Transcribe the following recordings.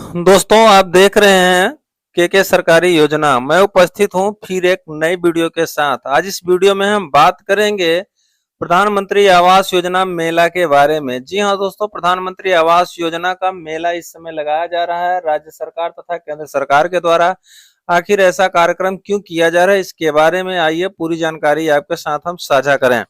दोस्तों आप देख रहे हैं के सरकारी योजना। मैं उपस्थित हूं फिर एक नई वीडियो के साथ। आज इस वीडियो में हम बात करेंगे प्रधानमंत्री आवास योजना मेला के बारे में। जी हां दोस्तों, प्रधानमंत्री आवास योजना का मेला इस समय लगाया जा रहा है राज्य सरकार तथा केंद्र सरकार के द्वारा। आखिर ऐसा कार्यक्रम क्यों किया जा रहा है, इसके बारे में आइए पूरी जानकारी आपके साथ हम साझा करें।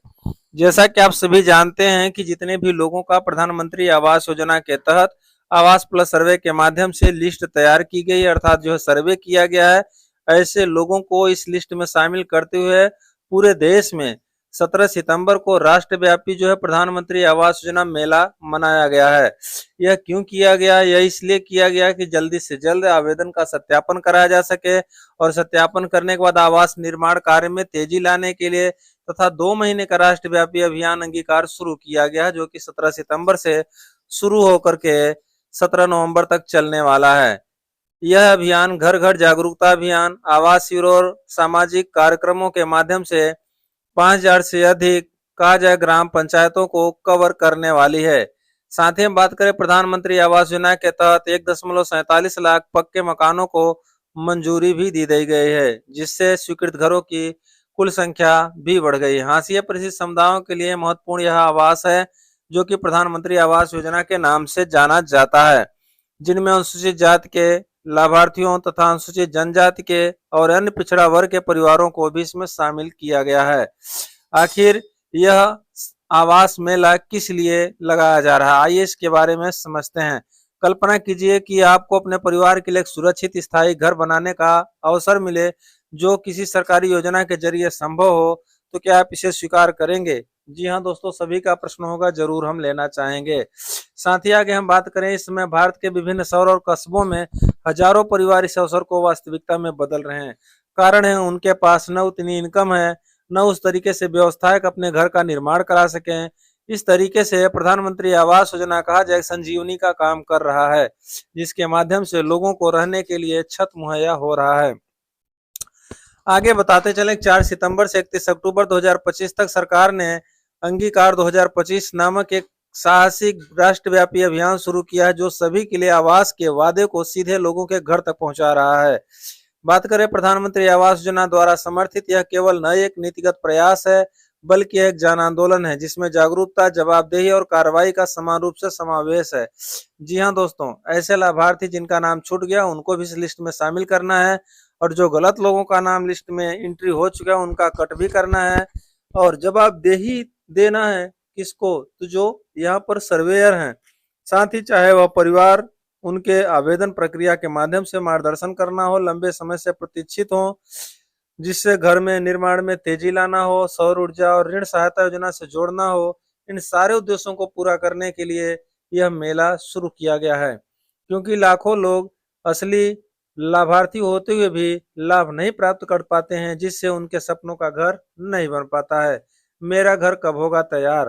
जैसा कि आप सभी जानते हैं कि जितने भी लोगों का प्रधानमंत्री आवास योजना के तहत आवास प्लस सर्वे के माध्यम से लिस्ट तैयार की गई, अर्थात जो है सर्वे किया गया है, ऐसे लोगों को इस लिस्ट में शामिल करते हुए पूरे देश में 17 सितंबर को राष्ट्रव्यापी जो है प्रधानमंत्री आवास योजना मेला मनाया गया है। यह क्यों किया गया? यह इसलिए किया गया कि जल्दी से जल्द आवेदन का सत्यापन कराया जा सके और सत्यापन करने के बाद आवास निर्माण कार्य में तेजी लाने के लिए तथा 2 महीने का राष्ट्रव्यापी अभियान अंगीकार शुरू किया गया, जो कि 17 सितंबर से शुरू होकर के 17 नवंबर तक चलने वाला है। यह अभियान घर घर जागरूकता अभियान, आवास शिविर और सामाजिक कार्यक्रमों के माध्यम से 5000 से अधिक कहा जाए ग्राम पंचायतों को कवर करने वाली है। साथ ही हम बात करें प्रधानमंत्री आवास योजना के तहत 1.47 लाख पक्के मकानों को मंजूरी भी दी गई है, जिससे स्वीकृत घरों की कुल संख्या भी बढ़ गई। हाशिया परिशिष्ट समुदायों के लिए महत्वपूर्ण यह आवास है, जो कि प्रधानमंत्री आवास योजना के नाम से जाना जाता है, जिनमें अनुसूचित जाति के लाभार्थियों तथा अनुसूचित जनजाति के और अन्य पिछड़ा वर्ग के परिवारों को भी इसमें शामिल किया गया है। आखिर यह आवास मेला किस लिए लगाया जा रहा है, आइए इसके बारे में समझते हैं। कल्पना कीजिए कि आपको अपने परिवार के लिए एक सुरक्षित स्थायी घर बनाने का अवसर मिले, जो किसी सरकारी योजना के जरिए संभव हो, तो क्या आप इसे स्वीकार करेंगे? जी हाँ दोस्तों, सभी का प्रश्न होगा, जरूर हम लेना चाहेंगे। साथ ही आगे हम बात करें, इस समय भारत के विभिन्न शहरों और कस्बों में हजारों परिवार इस अवसर को वास्तविकता में बदल रहे हैं। कारण है उनके पास न उतनी इनकम है, न उस तरीके से व्यवस्था है कि अपने घर का निर्माण करा सकें। इस तरीके से प्रधानमंत्री आवास योजना कहा जाए संजीवनी का काम कर रहा है, जिसके माध्यम से लोगों को रहने के लिए छत मुहैया हो रहा है। आगे बताते चलें, 4 सितंबर से 31 अक्टूबर 2025 तक सरकार ने अंगीकार 2025 नामक एक साहसिक राष्ट्रव्यापी अभियान शुरू किया है, जो सभी के लिए आवास के वादे को सीधे लोगों के घर तक पहुंचा रहा है। बात करें प्रधानमंत्री आवास योजना द्वारा समर्थित, यह केवल न एक नीतिगत प्रयास है, बल्कि एक जन आंदोलन है, जिसमें जागरूकता, जवाबदेही और कार्रवाई का समान रूप से समावेश है। जी हाँ दोस्तों, ऐसे लाभार्थी जिनका नाम छूट गया उनको भी इस लिस्ट में शामिल करना है, और जो गलत लोगों का नाम लिस्ट में एंट्री हो चुका है उनका कट भी करना है। और जवाबदेही देना है किसको? तो जो यहाँ पर सर्वेयर हैं। साथ ही चाहे वह परिवार, उनके आवेदन प्रक्रिया के माध्यम से मार्गदर्शन करना हो, लंबे समय से प्रतीक्षित हो, जिससे घर में निर्माण में तेजी लाना हो, सौर ऊर्जा और ऋण सहायता योजना से जोड़ना हो, इन सारे उद्देश्यों को पूरा करने के लिए यह मेला शुरू किया गया है। क्योंकि लाखों लोग असली लाभार्थी होते हुए भी लाभ नहीं प्राप्त कर पाते हैं, जिससे उनके सपनों का घर नहीं बन पाता है। मेरा घर कब होगा तैयार?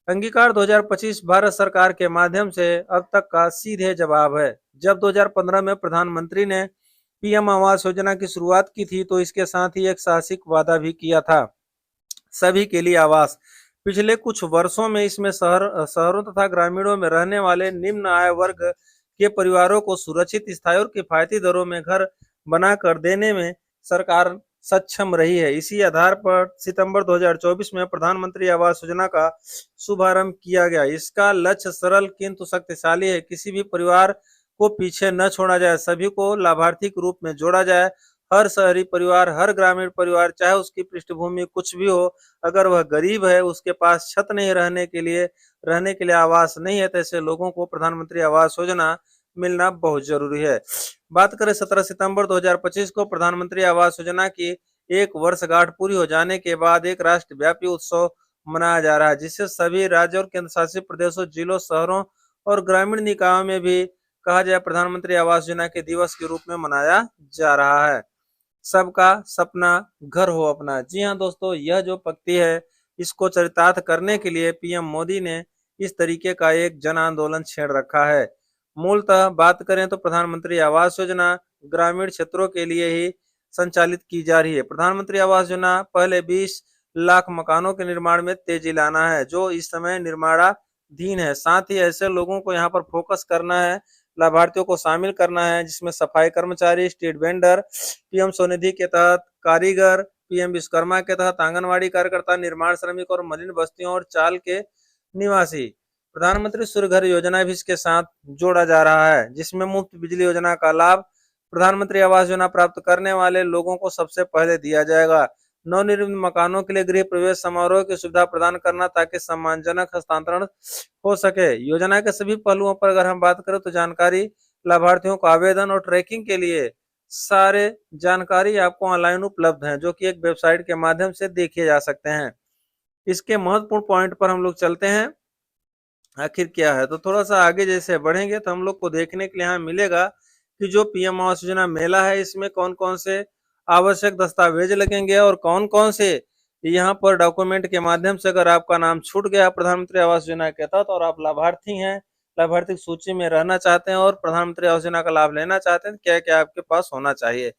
अंगीकार 2025 भारत सरकार के माध्यम से अब तक का सीधे जवाब है। जब 2015 में प्रधानमंत्री ने पीएम आवास योजना की शुरुआत की थी, तो इसके साथ ही एक साहसिक वादा भी किया था, सभी के लिए आवास। पिछले कुछ वर्षों में इसमें शहरों तथा ग्रामीणों में रहने वाले निम्न आय वर्ग के परिवारों को सुरक्षित, स्थायी और किफायती दरों में घर बना कर देने में सरकार सक्षम रही है। इसी आधार पर सितंबर 2024 में प्रधानमंत्री आवास योजना का शुभारंभ किया गया। इसका लक्ष्य सरल किंतु शक्तिशाली है। किसी भी परिवार को पीछे न छोड़ा जाए, सभी को लाभार्थी के रूप में जोड़ा जाए। हर शहरी परिवार, हर ग्रामीण परिवार, चाहे उसकी पृष्ठभूमि कुछ भी हो, अगर वह गरीब है, उसके पास छत नहीं, रहने के लिए आवास नहीं है, तो ऐसे लोगों को प्रधानमंत्री आवास योजना मिलना बहुत जरूरी है। बात करें 17 सितंबर 2025 को प्रधानमंत्री आवास योजना की एक वर्षगांठ पूरी हो जाने के बाद एक राष्ट्रव्यापी उत्सव मनाया जा रहा है, जिससे सभी राज्यों और केंद्र शासित प्रदेशों, जिलों, शहरों और ग्रामीण निकायों में भी कहा जाए प्रधानमंत्री आवास योजना के दिवस के रूप में मनाया जा रहा है। सबका सपना घर हो अपना। जी हाँ दोस्तों, यह जो पंक्ति है, इसको चरितार्थ करने के लिए पीएम मोदी ने इस तरीके का एक जन आंदोलन छेड़ रखा है। मूलतः बात करें तो प्रधानमंत्री आवास योजना ग्रामीण क्षेत्रों के लिए ही संचालित की जा रही है। प्रधानमंत्री आवास योजना पहले 20 लाख मकानों के निर्माण में तेजी लाना है, जो इस समय निर्माणाधीन है। साथ ही ऐसे लोगों को यहाँ पर फोकस करना है लाभार्थियों को शामिल करना है, जिसमें सफाई कर्मचारी, स्ट्रीट वेंडर, पीएम स्वनिधि के तहत कारीगर, पीएम विश्वकर्मा के तहत आंगनवाड़ी कार्यकर्ता, निर्माण श्रमिक और मलिन बस्तियों और चाल के निवासी। प्रधानमंत्री सूर्य घर योजना भी इसके साथ जोड़ा जा रहा है, जिसमें मुफ्त बिजली योजना का लाभ प्रधानमंत्री आवास योजना प्राप्त करने वाले लोगों को सबसे पहले दिया जाएगा। नवनिर्मित मकानों के लिए गृह प्रवेश समारोह की सुविधा प्रदान करना ताकि सम्मानजनक हस्तांतरण हो सके। योजना के सभी पहलुओं पर अगर हम बात करें तो जानकारी लाभार्थियों को आवेदन और ट्रैकिंग के लिए सारे जानकारी आपको ऑनलाइन उपलब्ध है, जो कि एक वेबसाइट के माध्यम से देखे जा सकते हैं। इसके महत्वपूर्ण पॉइंट पर हम लोग चलते हैं, आखिर क्या है। तो थोड़ा सा आगे जैसे बढ़ेंगे तो हम लोग को देखने के लिए यहाँ मिलेगा कि जो पीएम आवास योजना मेला है, इसमें कौन कौन से आवश्यक दस्तावेज लगेंगे और कौन कौन से यहाँ पर डॉक्यूमेंट के माध्यम से अगर आपका नाम छूट गया प्रधानमंत्री आवास योजना के तहत और आप लाभार्थी हैं, लाभार्थी सूची में रहना चाहते हैं और प्रधानमंत्री आवास योजना का लाभ लेना चाहते हैं, क्या क्या आपके पास होना चाहिए।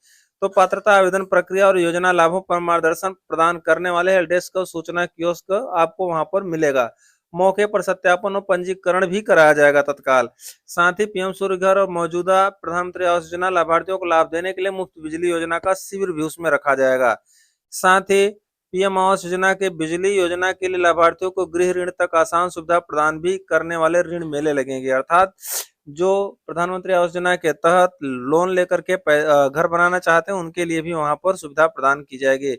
तो पात्रता, आवेदन प्रक्रिया और योजना लाभों पर मार्गदर्शन प्रदान करने वाले हेल्प डेस्क सूचना कियोस्क आपको वहां पर मिलेगा। मौके पर सत्यापन और पंजीकरण भी कराया जाएगा तत्काल। साथ ही पीएम सूर्य घर और मौजूदा प्रधानमंत्री आवास योजना लाभार्थियों को लाभ देने के लिए मुफ्त बिजली योजना का शिविर भी उसमें रखा जाएगा। साथ ही पीएम आवास योजना के बिजली योजना के लिए लाभार्थियों को गृह ऋण तक आसान सुविधा प्रदान भी करने वाले ऋण मेले लगेंगे, अर्थात जो प्रधानमंत्री आवास योजना के तहत लोन लेकर के घर बनाना चाहते हैं उनके लिए भी वहां पर सुविधा प्रदान की जाएगी।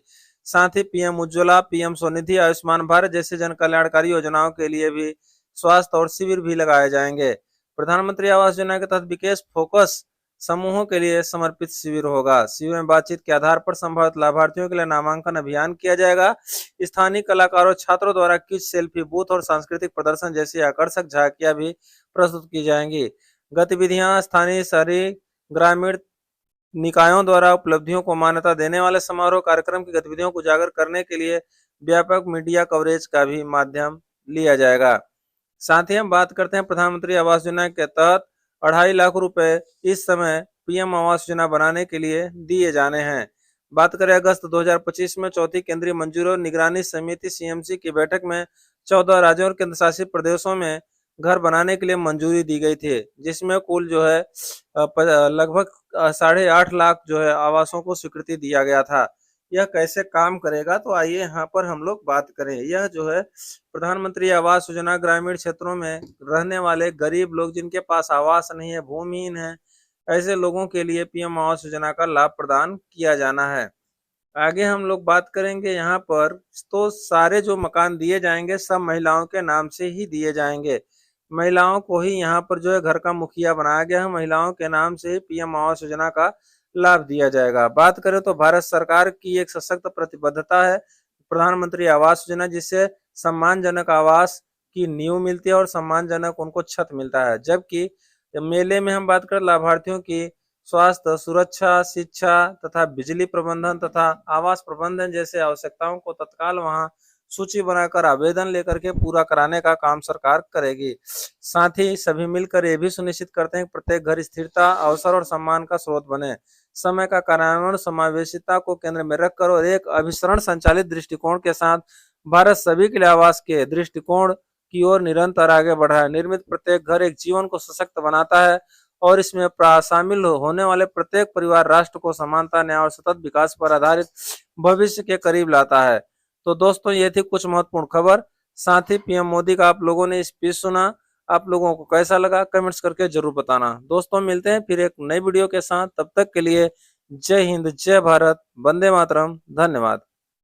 साथ ही पीएम उज्ज्वला, पीएम स्वनिधि, आयुष्मान भारत जैसे जन कल्याणकारी योजनाओं के लिए भी स्वास्थ्य और शिविर भी लगाए जाएंगे। प्रधानमंत्री आवास योजना के तहत विशेष फोकस समूहों के लिए समर्पित शिविर होगा। शिविर में बातचीत के आधार पर संभावित लाभार्थियों के लिए नामांकन अभियान किया जाएगा। स्थानीय कलाकारों, छात्रों द्वारा किस सेल्फी बूथ और सांस्कृतिक प्रदर्शन जैसी आकर्षक झांकियां भी प्रस्तुत की जाएंगी। गतिविधियां स्थानीय, शहरी, ग्रामीण निकायों द्वारा उपलब्धियों को मान्यता देने वाले समारोह कार्यक्रम की गतिविधियों को उजागर करने के लिए व्यापक मीडिया कवरेज का भी माध्यम लिया जाएगा। साथ ही हम बात करते हैं प्रधानमंत्री आवास योजना के तहत 2.5 लाख रुपए इस समय पीएम आवास योजना बनाने के लिए दिए जाने हैं। बात करें अगस्त 2025 में चौथी केंद्रीय मंजूरी और निगरानी समिति सीएमसी की बैठक में 14 राज्यों और केंद्र शासित प्रदेशों में घर बनाने के लिए मंजूरी दी गई थी, जिसमें कुल जो है लगभग 8.5 लाख जो है आवासों को स्वीकृति दिया गया था। यह कैसे काम करेगा, तो आइए यहाँ पर हम लोग बात करें। यह जो है प्रधानमंत्री आवास योजना ग्रामीण क्षेत्रों में रहने वाले गरीब लोग जिनके पास आवास नहीं है, भूमिहीन है, ऐसे लोगों के लिए पीएम आवास योजना का लाभ प्रदान किया जाना है। आगे हम लोग बात करेंगे यहाँ पर, तो सारे जो मकान दिए जाएंगे सब महिलाओं के नाम से ही दिए जाएंगे। महिलाओं को ही यहाँ पर जो है घर का मुखिया बनाया गया है, महिलाओं के नाम से ही पीएम आवास योजना का लाभ दिया जाएगा। बात करें तो भारत सरकार की एक सशक्त प्रतिबद्धता है प्रधानमंत्री आवास योजना, जिससे सम्मानजनक आवास की नींव मिलती है और सम्मानजनक उनको छत मिलता है। जबकि मेले में हम बात करें लाभार्थियों की स्वास्थ्य, सुरक्षा, शिक्षा तथा बिजली प्रबंधन तथा आवास प्रबंधन जैसे आवश्यकताओं को तत्काल वहां सूची बनाकर आवेदन लेकर के पूरा कराने का काम सरकार करेगी। साथ ही सभी मिलकर ये भी सुनिश्चित करते हैं कि प्रत्येक घर स्थिरता, अवसर और सम्मान का स्रोत बने। समय का कार्यान्वयन समावेशिता को केंद्र में रखकर और एक अभिसरण संचालित दृष्टिकोण के साथ भारत सभी के लिए आवास के दृष्टिकोण की ओर निरंतर आगे बढ़ा है। निर्मित प्रत्येक घर एक जीवन को सशक्त बनाता है और इसमें शामिल होने वाले प्रत्येक परिवार राष्ट्र को समानता, न्याय और सतत विकास पर आधारित भविष्य के करीब लाता है। तो दोस्तों, ये थी कुछ महत्वपूर्ण खबर। साथ ही पीएम मोदी का आप लोगों ने स्पीच सुना, आप लोगों को कैसा लगा कमेंट्स करके जरूर बताना। दोस्तों, मिलते हैं फिर एक नई वीडियो के साथ, तब तक के लिए जय हिंद, जय भारत, वंदे मातरम, धन्यवाद।